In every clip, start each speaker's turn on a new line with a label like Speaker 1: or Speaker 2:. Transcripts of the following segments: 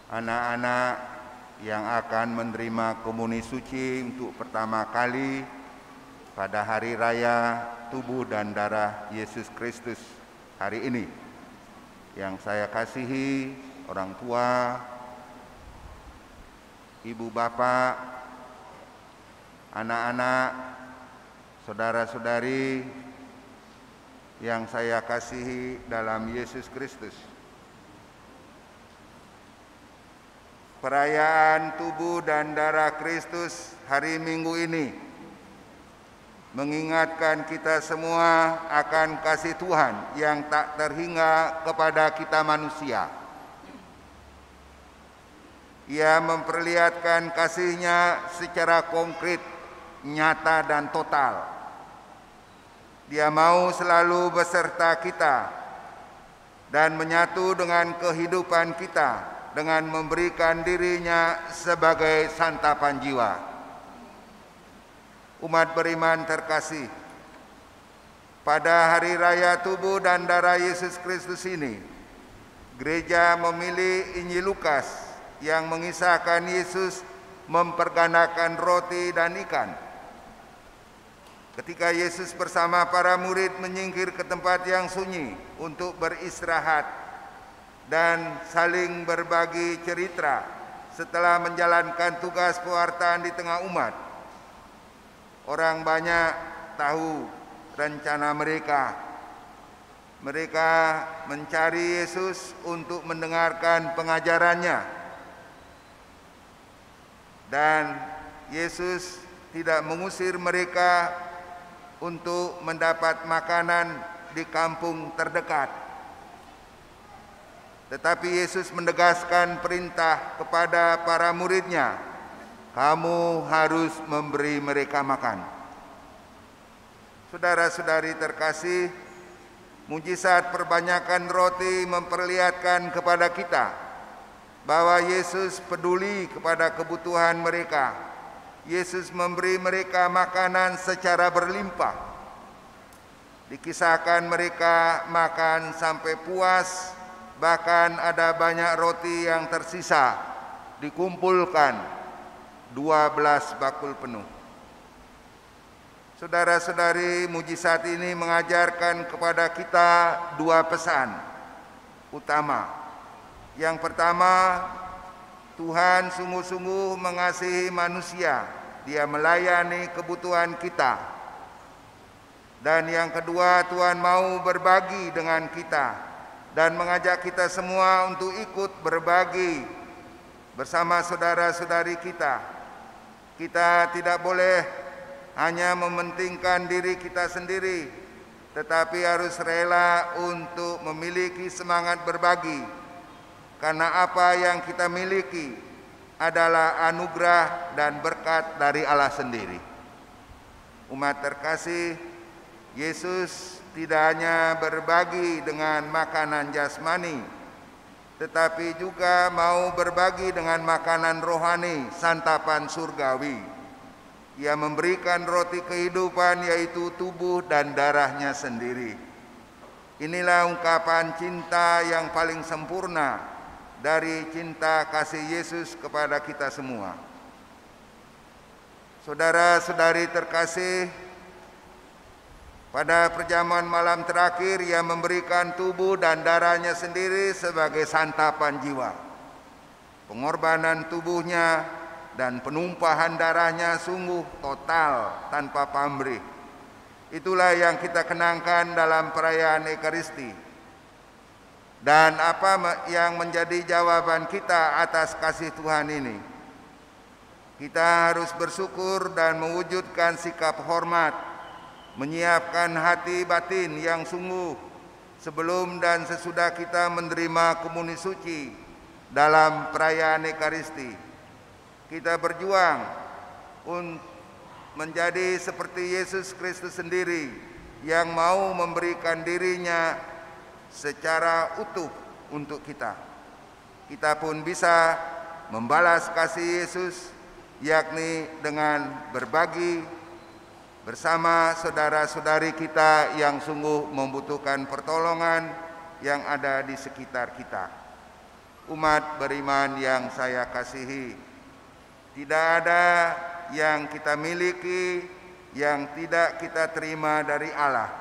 Speaker 1: anak-anak yang akan menerima komuni suci untuk pertama kali pada hari raya tubuh dan darah Yesus Kristus hari ini. Yang saya kasihi orang tua, ibu bapak, anak-anak, saudara-saudari yang saya kasihi dalam Yesus Kristus. Perayaan tubuh dan darah Kristus hari Minggu ini mengingatkan kita semua akan kasih Tuhan yang tak terhingga kepada kita manusia. Ia memperlihatkan kasih-Nya secara konkret, nyata dan total. Dia mau selalu beserta kita dan menyatu dengan kehidupan kita dengan memberikan diri-Nya sebagai santapan jiwa. Umat beriman terkasih, pada hari raya tubuh dan darah Yesus Kristus ini, gereja memilih Injil Lukas yang mengisahkan Yesus mempergandakan roti dan ikan. Ketika Yesus bersama para murid menyingkir ke tempat yang sunyi untuk beristirahat dan saling berbagi cerita setelah menjalankan tugas pewartaan di tengah umat, orang banyak tahu rencana mereka. Mereka mencari Yesus untuk mendengarkan pengajarannya, dan Yesus tidak mengusir mereka untuk mendapat makanan di kampung terdekat. Tetapi Yesus menegaskan perintah kepada para murid-Nya, kamu harus memberi mereka makan. Saudara-saudari terkasih, mujizat perbanyakan roti memperlihatkan kepada kita bahwa Yesus peduli kepada kebutuhan mereka. Yesus memberi mereka makanan secara berlimpah. Dikisahkan mereka makan sampai puas, bahkan ada banyak roti yang tersisa, dikumpulkan 12 bakul penuh. Saudara-saudari, mujizat ini mengajarkan kepada kita dua pesan utama. Yang pertama, Tuhan sungguh-sungguh mengasihi manusia. Dia melayani kebutuhan kita. Dan yang kedua, Tuhan mau berbagi dengan kita dan mengajak kita semua untuk ikut berbagi bersama saudara-saudari kita. Kita tidak boleh hanya mementingkan diri kita sendiri, tetapi harus rela untuk memiliki semangat berbagi, karena apa yang kita miliki adalah anugerah dan berkat dari Allah sendiri. Umat terkasih, Yesus tidak hanya berbagi dengan makanan jasmani, tetapi juga mau berbagi dengan makanan rohani, santapan surgawi. Ia memberikan roti kehidupan, yaitu tubuh dan darah-Nya sendiri. Inilah ungkapan cinta yang paling sempurna dari cinta kasih Yesus kepada kita semua. Saudara-saudari terkasih, pada perjamuan malam terakhir Ia memberikan tubuh dan darah-Nya sendiri sebagai santapan jiwa. Pengorbanan tubuh-Nya dan penumpahan darah-Nya sungguh total tanpa pamrih. Itulah yang kita kenangkan dalam perayaan Ekaristi. Dan apa yang menjadi jawaban kita atas kasih Tuhan ini? Kita harus bersyukur dan mewujudkan sikap hormat, menyiapkan hati batin yang sungguh sebelum dan sesudah kita menerima komuni suci dalam perayaan Ekaristi. Kita berjuang untuk menjadi seperti Yesus Kristus sendiri yang mau memberikan diri-Nya secara utuh untuk kita. Kita pun bisa membalas kasih Yesus, yakni dengan berbagi bersama saudara-saudari kita yang sungguh membutuhkan pertolongan yang ada di sekitar kita. umat beriman yang saya kasihi, tidak ada yang kita miliki yang tidak kita terima dari Allah,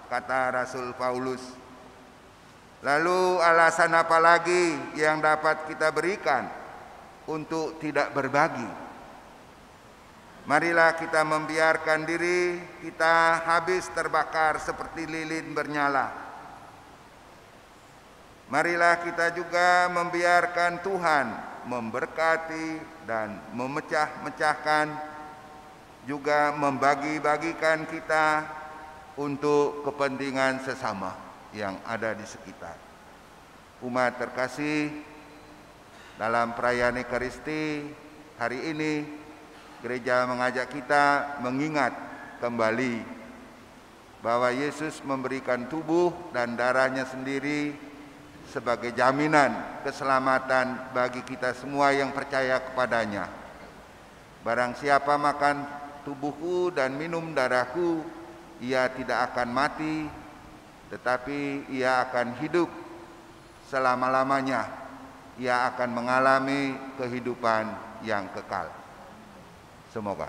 Speaker 1: kata Rasul Paulus. Lalu alasan apa lagi yang dapat kita berikan untuk tidak berbagi? Marilah kita membiarkan diri kita habis terbakar seperti lilin bernyala. Marilah kita juga membiarkan Tuhan memberkati dan memecah-mecahkan, juga membagi-bagikan kita untuk kepentingan sesama yang ada di sekitar. Umat terkasih, dalam perayaan Ekaristi hari ini, gereja mengajak kita mengingat kembali bahwa Yesus memberikan tubuh dan darahnya sendiri sebagai jaminan keselamatan bagi kita semua yang percaya kepadanya. Barang siapa makan tubuhku dan minum darahku, ia tidak akan mati, tetapi ia akan hidup selama-lamanya. Ia akan mengalami kehidupan yang kekal. Semoga.